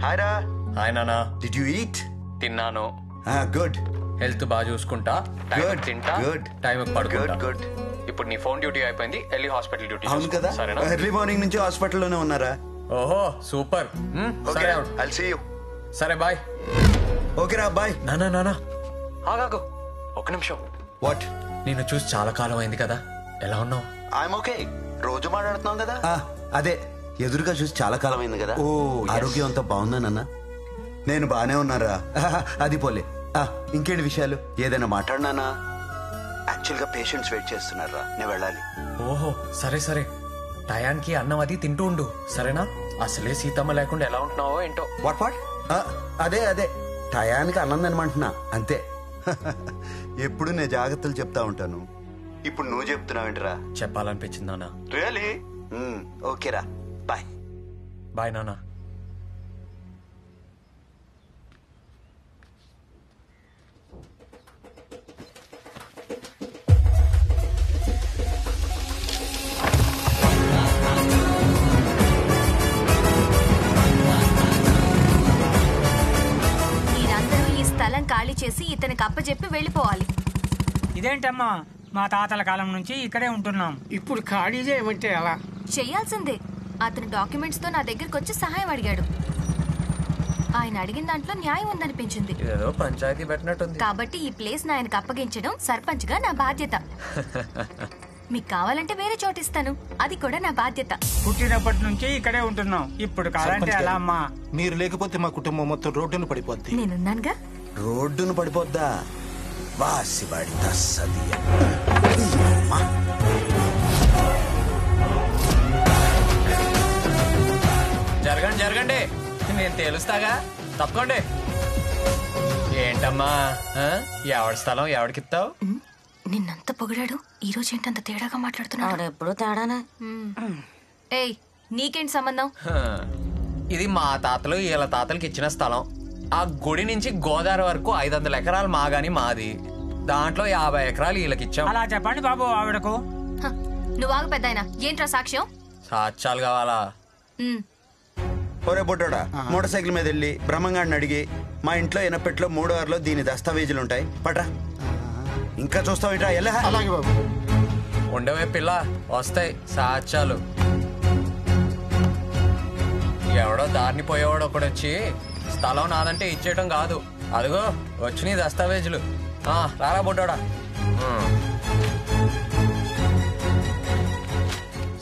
Hi రా. Hi నానా. Did you eat? తిన్నాను. గుడ్. హెల్త్ బాగా చూసుకుంటా, టైం తింటా, టైం పడుకుంటా. గుడ్. ఇప్పుడు నీ ఫోన్ డ్యూటీ అయిపోయింది, వెళ్ళి హాస్పిటల్ డ్యూటీ. అవును కదా, సరేనా? ఎర్లీ మార్నింగ్ నుంచి హాస్పిటల్లోనే ఉన్నారా? ఓహో సూపర్. సరే ఐల్ సీ యు. సరే బాయ్. ఓకే రా, బాయ్. నానా నానా ఆగాగు ఒక నిమిషం. వాట్? నిన్ను చూసి చాలా కాలం అయింది కదా, ఎలా ఉన్నావు? I'm okay. రోజు మాట్లాడుతున్నాం కదా. అదే, ఎదురుగా చూసి చాలా కాలం అయింది కదా. ఓ, ఆరోగ్యం అంతా బాగుందానన్నా? నేను బానే ఉన్నారా. అది పోలే. ఇంకేంటి విషయాలు? ఏదైనా మాట్లాడినానా? యాక్చువల్ గా పేషెంట్స్ వెయిట్ చేస్తున్నారా, నేను వెళ్ళాలి. ఓహో సరే సరే, టయానికి అన్నం అది తింటూ ఉండు, సరేనా? అసలే సీతమ్మ లేకుండా ఎలా ఉంటున్నావో ఏంటో. వాట్? అదే టయానికి అన్నం తినమంటున్నా అంతే. ఎప్పుడు నేను జాగ్రత్తలు చెప్తా ఉంటాను, ఇప్పుడు నువ్వు చెప్తున్నావేంటిరా? చెప్పాలనిపించింది నాన్న. రియలీ? ఓకేరా, బాయ్. బాయ్ నాన్న. ఖాళీ చేసి ఇతనికి అప్పచెప్పి వెళ్ళిపోవాలి. ఇదేంటమ్మా, మా తాతల కాలం నుంచి ఇక్కడే ఉంటున్నాం, ఇప్పుడు ఖాళీ చేయమంటే ఎలా? చెయ్యాల్సిందే. అతను డాక్యుమెంట్స్ తో నా దగ్గరకు వచ్చి సహాయం అడిగాడు. ఆయన అడిగిన దాంట్లో న్యాయం ఉందనిపించింది. ఏదో పంచాయతీ పెట్టినట్టుంది. కాబట్టి ఈ ప్లేస్ ఆయనకు అప్పగించడం సర్పంచ్ గా నా బాధ్యత. మీకు కావాలంటే వేరే చోటు ఇస్తాను, అది కూడా నా బాధ్యత. పుట్టినప్పటి నుంచి ఇక్కడే ఉంటున్నాం, ఇప్పుడు కావాలంటే ఎలా అమ్మా? మీరు లేకపోతే మా కుటుంబం మొత్తం రోడ్డును పడిపోద్ది. నేనున్నానుగా. రోడ్డును పడిపోద్దా? వాసివాడి జరగండి జరగండి, నేను తేలుస్తాగా, తప్పకోండి. ఏంటమ్మా, ఎవడి స్థలం ఎవడికిస్తావు? నిన్నంత పొగిడాడు, ఈ రోజు ఏంటంత తేడాగా మాట్లాడుతున్నాడు? ఎప్పుడు తేడానే. ఏయ్, నీకేంటి సంబంధం? ఇది మా తాతలు వీళ్ళ తాతలకి ఇచ్చిన స్థలం. ఆ గుడి నుంచి గోదావరి వరకు 500 ఎకరాలు మాగాని మాది, దాంట్లో 50 ఎకరాలు వీళ్ళకి ఇచ్చాం. అలా చెప్పండి బాబు ఆవిడకు. నువ్వు ఆగు పెద్దాయన, ఏంట్రా సాక్ష్యం? సాక్ష్యాలు కావాలా? ఒరే బుడ్డోడా, మోటార్ సైకిల్ మీద వెళ్ళి బ్రహ్మంగాడిని అడిగి, మా ఇంట్లో ఎనపెట్లో 3 ఆరులో దీని దస్తావేజులు ఉంటాయి, పట్రా. ఇంకా చూస్తావేంట్రా? ఎలా? అలాగే బాబు. ఉండవే పిల్ల, వస్తాయి సాక్ష్యాలు. ఎవడో దారిని పోయేవాడు ఒకడు వచ్చి స్థలం నాదంటే ఇచ్చేయటం కాదు. అదిగో వచ్చినాయి దస్తావేజులు. రారా బుడ్డోడా.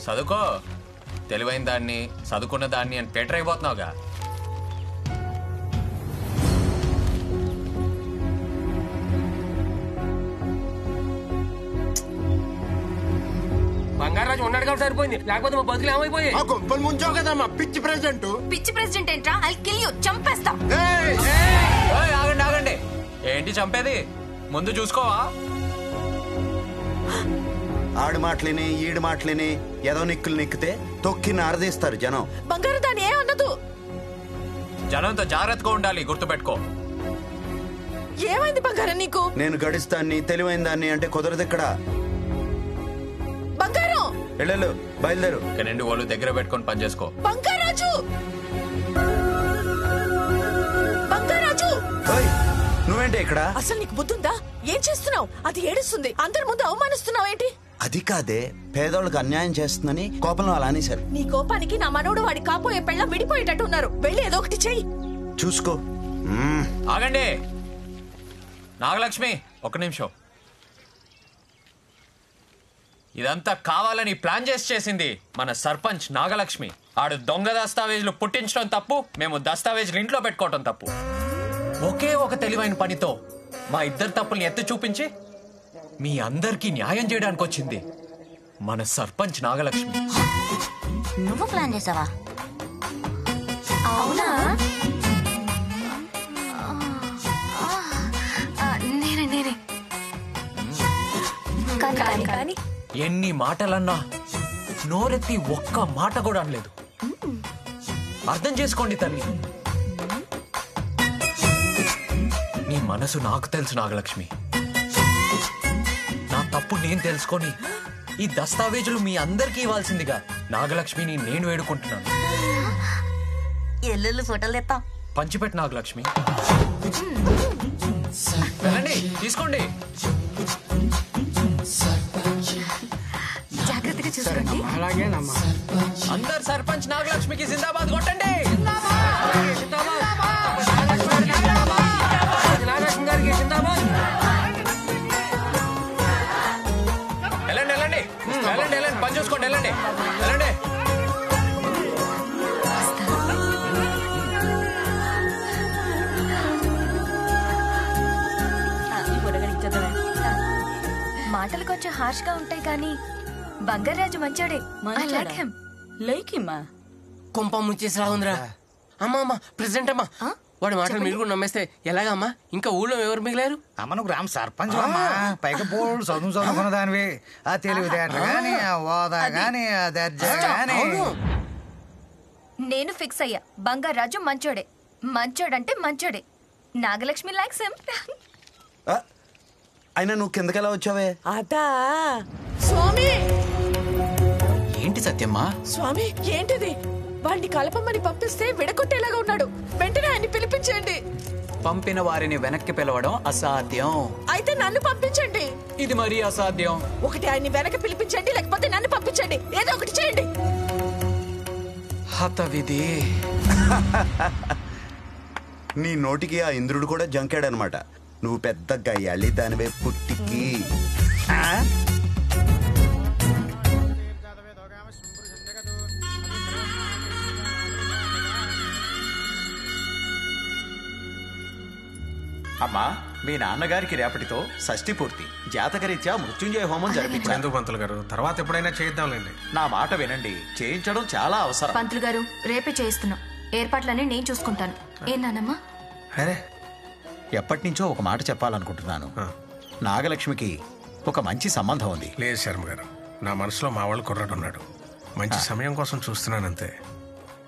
చదువుకో, తెలివైన దాన్ని చదువుకున్న దాన్ని అని పేటర్ అయిపోతున్నావుగా. బంగారాజు ఉన్నాడు కాబట్టి సరిపోయింది, లేకపోతే మా బతుకులు ఏమైపోయాయి? గొప్పలు ముంచావు కదా మా పిచ్చి ప్రెసిడెంట్. పిచ్చి ప్రెసిడెంట్ ఏంట్రా? ఐ కిల్ యు, చంపేస్తా. ఆగండి ఆగండి, ఏంటి చంపేది? ముందు చూసుకోవా? ఆడు మాటలేని ఈడు మాటలేని ఏదో నిక్కులు నిక్కితే తొక్కి నారదీస్తారు జనం. బంగారు దాని ఏ అన్నదు. జనంతో జాగ్రత్తగా ఉండాలి, గుర్తుపెట్టుకో. ఏమైంది బంగారం నీకు? నేను గడిస్తాన్ని తెలివైన దాన్ని అంటే కుదరదు ఇక్కడ. బంగారం వెళ్ళు, బయలుదేరు. ఇక నిండు వాళ్ళు దగ్గర పెట్టుకొని పని చేసుకో. బంగారాజు, బంగారాజు, నువ్వేంటి ఇక్కడ? అసలు నీకు బుద్ధుందా? ఏం చేస్తున్నావు? అది ఏడుస్తుంది, అందరి ముందు అవమానిస్తున్నావు ఏంటి? అది కాదే, పేదోళ్ళకి అన్యాయం చేస్తుందని కోపంలో అలా అనేశారు. నీ కోపానికి నా మనోడు వాడి కాపోయే పెళ్ళ విడిపోయేటట్టు ఉన్నారు. వెళ్ళి ఏదో ఒకటి చెయ్యి. చూసుకో. ఆగండి నాగలక్ష్మి, ఒక్క నిమిషం. ఇదంతా కావాలని ప్లాన్ చేసింది మన సర్పంచ్ నాగలక్ష్మి. ఆడు దొంగ దస్తావేజులు పుట్టించడం తప్పు, మేము దస్తావేజులు ఇంట్లో పెట్టుకోవటం తప్పు. ఒకే ఒక తెలివైన పనితో మా ఇద్దరు తప్పుల్ని ఎత్తి చూపించి మీ అందరికీ న్యాయం చేయడానికి వచ్చింది మన సర్పంచ్ నాగలక్ష్మి. నువ్వు ప్లాన్ చేసావా? అవునా? నేనే. కానీ ఎన్ని మాటలన్నా నోరెత్తి ఒక్క మాట కూడా అనలేదు. అర్థం చేసుకోండి తల్లి, నీ మనసు నాకు తెలుసు నాగలక్ష్మి. నా తప్పు నేను తెలుసుకొని ఈ దస్తావేజులు మీ అందరికీ ఇవ్వాల్సిందిగా నాగలక్ష్మిని నేను వేడుకుంటున్నాను. ఎల్లుల్లి ఫోటోలు తెస్తాం. పంచిపెట్టు నాగలక్ష్మి. వెళ్ళండి, తీసుకోండి. జాగ్రత్తగా చూసుకోండి. అలాగేనమ్మా. అందరు సర్పంచ్ నాగలక్ష్మికి జిందాబాద్ కొట్టండి. నాగలక్ష్మి గారికి జిందాబాద్. వెళ్ళండి వెళ్ళండి వెళ్ళండి వెళ్ళండి, పని చూసుకోండి. వెళ్ళండి వెళ్ళండి. మాటలు కొంచెం హార్ష్ గా ఉంటాయి కానీ బంగారాజు మంచోడే. I like him. లైకిమ్మా కుంప ముంచేసిరా ఉందిరా. అమ్మా ప్రెసిడెంట్ అమ్మా, వాడి మాటలు మీరు కూడా నమ్మేస్తే ఎలాగమ్మా? ఇంకా ఊళ్ళో ఎవరు మిగిలారు? అమ్మను గ్రామ సర్పంచ్ అమ్మా. పైకి పోడు చదువుకున్న దానివి. ఆ తెలివితేటలు గాని, ఆ హోదా గాని, ఆ దర్జా గాని. నేను ఫిక్స్ అయ్యా, బంగారాజు మంచోడే. మంచోడంటే మంచోడే. Nagalakshmi likes him. అయినా నువ్వు కిందకెలా వచ్చావే? అదా స్వామి. ఏంటి సత్యమ్మా? స్వామి ఏంటిది? వాడిని కలపమని పంపిస్తే విడగొట్టేలాగా ఉన్నాడు. వెంటనే ఆయన్ని పిలిపించండి. పంపిన వారిని వెనక్కి పిలవడం అసాధ్యం. అయితే నన్ను పంపించండి. ఇది మరీ అసాధ్యం. ఒకటి ఆయన్ని వెనక్కి పిలిపించండి, లేకపోతే నన్ను పంపించండి. ఏదో ఒకటి చేయండి. హత విధి. నీ నోటికి ఆ ఇంద్రుడు కూడా జంకాడనమాట. నువ్వు పెద్ద గయ్యాళి దానివే పుట్టికి. అమ్మా, మీ నాన్నగారికి రేపటితో షష్ఠి పూర్తి. జాతకరీత్యా మృత్యుంజయ హోమం జరిపించారు. ఎందుకు పంతులు గారు, తర్వాత ఎప్పుడైనా చేద్దాంలేండి. నా మాట వినండి, చేయించడం చాలా అవసరం. పంతులు గారు రేపే చేయిస్తున్నాం. ఏర్పాట్లన్నీ నేను చూసుకుంటాను. ఏనానమ్మా? అరే, ఎప్పటి నుంచో ఒక మాట చెప్పాలనుకుంటున్నాను. నాగలక్ష్మికి ఒక మంచి సంబంధం ఉంది. లేదు శర్మ గారు, నా మనసులో మా వాళ్ళు కుర్రాడు ఉన్నాడు. మంచి సమయం కోసం చూస్తున్నానంతే.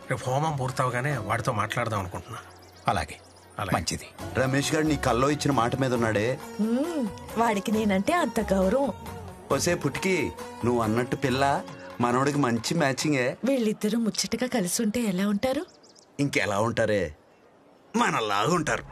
రేపు హోమం పూర్తవగానే వాడితో మాట్లాడదాం అనుకుంటున్నా. అలాగే, మంచిది. రమేష్ గారు నీ కల్లో ఇచ్చిన మాట మీద ఉన్నాడే. వాడికి నేనంటే అంత గౌరవం. ఒసే పుట్టికి, నువ్వు అన్నట్టు పిల్ల మనోడికి మంచి మ్యాచింగే. వీళ్ళిద్దరూ ముచ్చటగా కలిసి ఉంటే ఎలా ఉంటారు? ఇంకెలా ఉంటారే, మనలాగా ఉంటారు.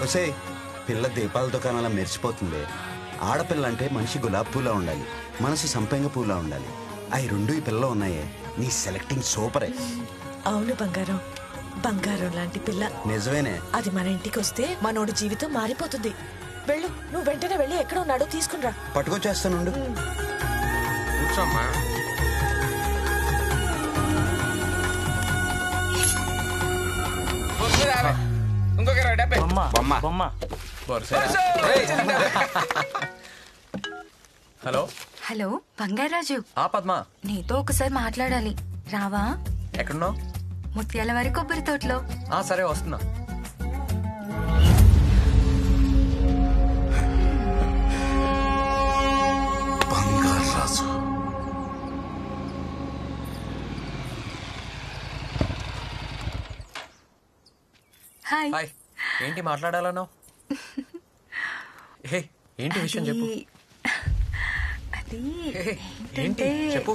ఒసే, పిల్ల దీపాల దుకాణాల మెరిసిపోతుంది. ఆడపిల్ల అంటే మనిషి గులాబ్ పూలా ఉండాలి, మనసు సంపెంగ పూలా ఉండాలి. అవి రెండు ఈ పిల్ల ఉన్నాయే. నీ సెలెక్టింగ్ సూపరే. అవును బంగారం, బంగారం లాంటి పిల్ల. నిజమేనే. అది మన ఇంటికి వస్తే మనోడి జీవితం మారిపోతుంది. వెళ్ళు, నువ్వు వెంటనే వెళ్ళి ఎక్కడ ఉన్నాడో తీసుకునిరా. పట్టుకొచ్చేస్తానుండు. కూర్చోమ్మా. Hello hello Bangarraju. పద్మ, నీతో ఒకసారి మాట్లాడాలి, రావా? ఎక్కడున్నావు? ముత్యాల వారి కొబ్బరి తోటలో. సరే, వస్తున్నా. బంగారాజు. హాయ్. హాయ్. ఏంటి మాట్లాడాలన్నావు? హే, ఏంటి విషయం చెప్పు. అది ఏంటి చెప్పు.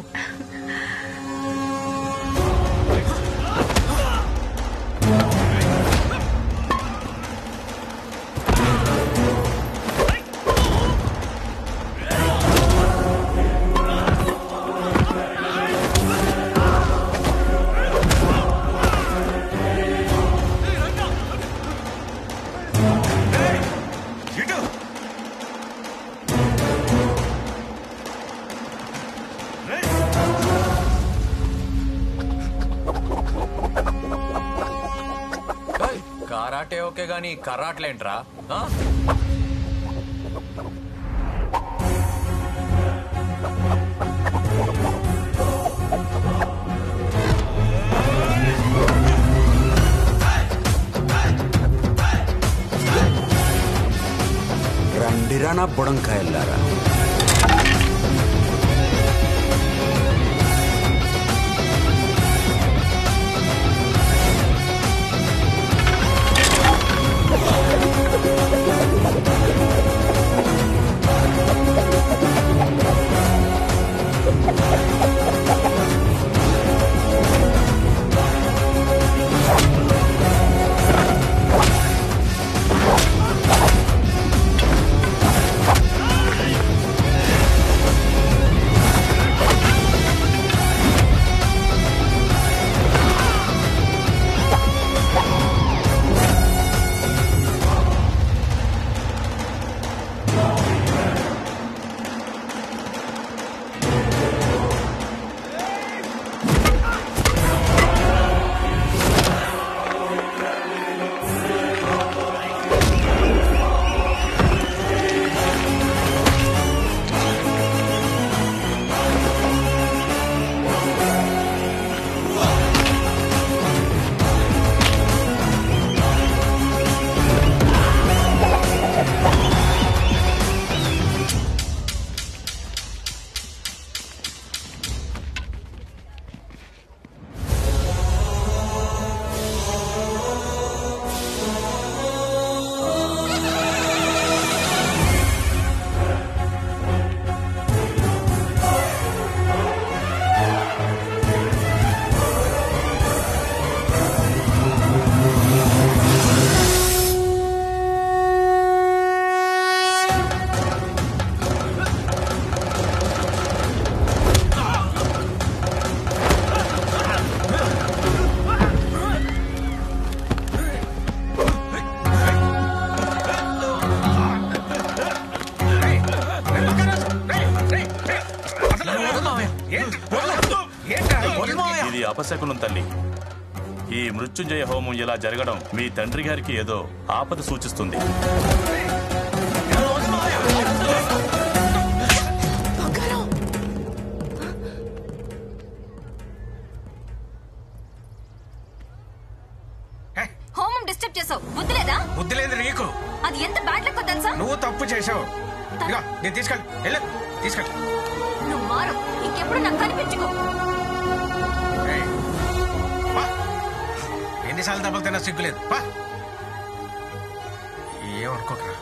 కరాటే ఓకే గానీ కరాట్లేంట్రా? రండిరా నా బుడంకాయల్లారా. ఇది అపశకునం తల్లి. ఈ మృత్యుంజయ హోమం ఇలా జరగడం మీ తండ్రి గారికి ఏదో ఆపద సూచిస్తుంది. హోమం డిస్టర్బ్ చేసావు, బుద్ధి లేదా? బుద్ధి లేదు నీకు. అది ఎంత బ్యాడ్ లక్ తెలుసా? నువ్వు తప్పు చేసావు. నేను తీసుకెళ్ళి తీసుకెళ్ళి. నువ్వు మారు, ఇంకెప్పుడు నాకు కనిపించుకో. ఎన్నిసార్లు దెబ్బలు తిన్నా సిగ్గులేదు. ఏమనుకోకరా,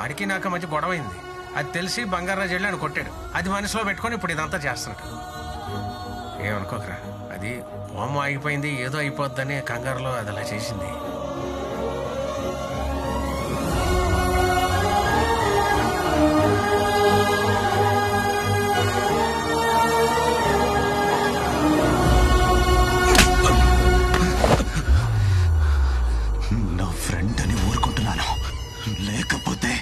ఆడికి నాకు మంచి గొడవైంది. అది తెలిసి బంగారాజు వెళ్ళి ఆయన కొట్టాడు. అది మనసులో పెట్టుకొని ఇప్పుడు ఇదంతా చేస్తున్నాడు. ఏమనుకోకరా, అది హోమం ఆగిపోయింది, ఏదో అయిపోద్దని కంగారులో అది అలా చేసింది. నా ఫ్రెండ్ అని ఊరుకుంటున్నాను, లేకపోతే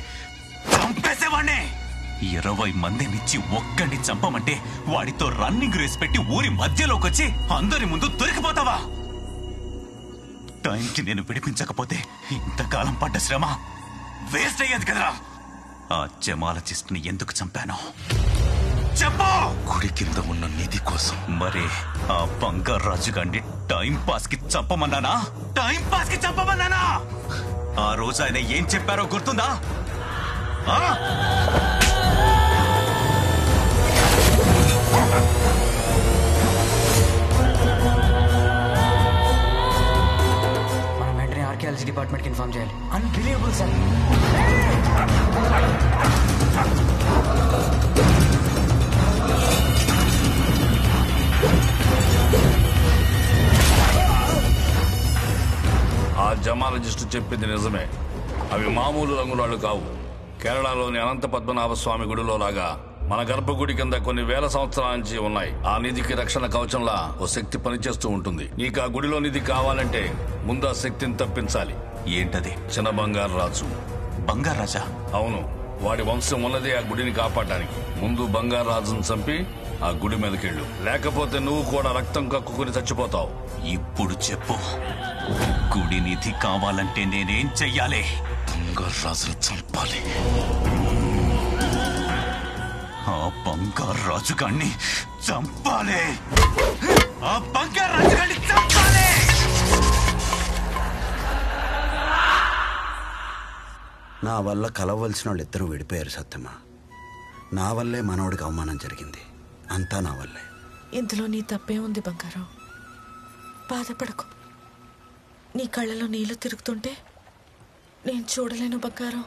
చంపేసేవాణ్ణి. 20 మందినిచ్చి ఒక్కడిని చంపమంటే వాడితో రన్నింగ్ రేస్ పెట్టి ఊరి మధ్యలోకి వచ్చి అందరి ముందు దొరికిపోతావా? టైంకి నేను విడిపించకపోతే ఇంతకాలం పడ్డ శ్రమ వేస్ట్ అయ్యేది కదరా. ఆ జమాలజిస్ట్ ని ఎందుకు చంపాను చెప్పు. గుడి కింద ఉన్న నిధి కోసం. మరి ఆ బంగారాజు గారిని టైం పాస్ కి చంపమన్నానా? టైం పాస్ కి చంపమన్నానా? ఆ రోజు ఆయన ఏం చెప్పారో గుర్తుందా? మనం వెంటనే ఆర్కియాలజీ డిపార్ట్మెంట్ కి ఇన్ఫార్మ్ చేయాలి. Unbelievable sir. ఆ జమాలజిస్టు చెప్పింది నిజమే. అవి మామూలు రంగురాళ్ళు కావు. కేరళలోని అనంత పద్మనాభ స్వామి గుడిలో లాగా మన గర్భగుడి కింద కొన్ని వేల సంవత్సరాల నుంచి ఉన్నాయి. ఆ నిధికి రక్షణ కవచంలా ఓ శక్తి పనిచేస్తూ ఉంటుంది. నీకు ఆ గుడిలో నిధి కావాలంటే ముందు ఆ శక్తిని తప్పించాలి. ఏంటది? చిన్న బంగారు రాజు. బంగారాజా? అవును, వాడి వంశం ఉన్నదే ఆ గుడిని కాపాడడానికి. ముందు బంగారు రాజును చంపి ఆ గుడి మీదకెళ్ళు, లేకపోతే నువ్వు కూడా రక్తం కక్కుకుని చచ్చిపోతావు. ఇప్పుడు చెప్పు, గుడి నిధి కావాలంటే నేనేం చెయ్యాలి? బంగారాజును చంపాలి. ఆ బంగారాజు గారిని చంపాలి. ఆ బంగారాజు గారిని చంపాలి. నా వల్ల కలవలసిన వాళ్ళు ఇద్దరు విడిపోయారు సత్యమ్మ. నా వల్లే మనోడికి అవమానం జరిగింది. అంతా నా వల్లే. ఇందులో నీ తప్పే ఉంది బంగారం. బాధపడకు. నీ కళ్ళలో నీళ్లు తిరుగుతుంటే నేను చూడలేను బంగారం.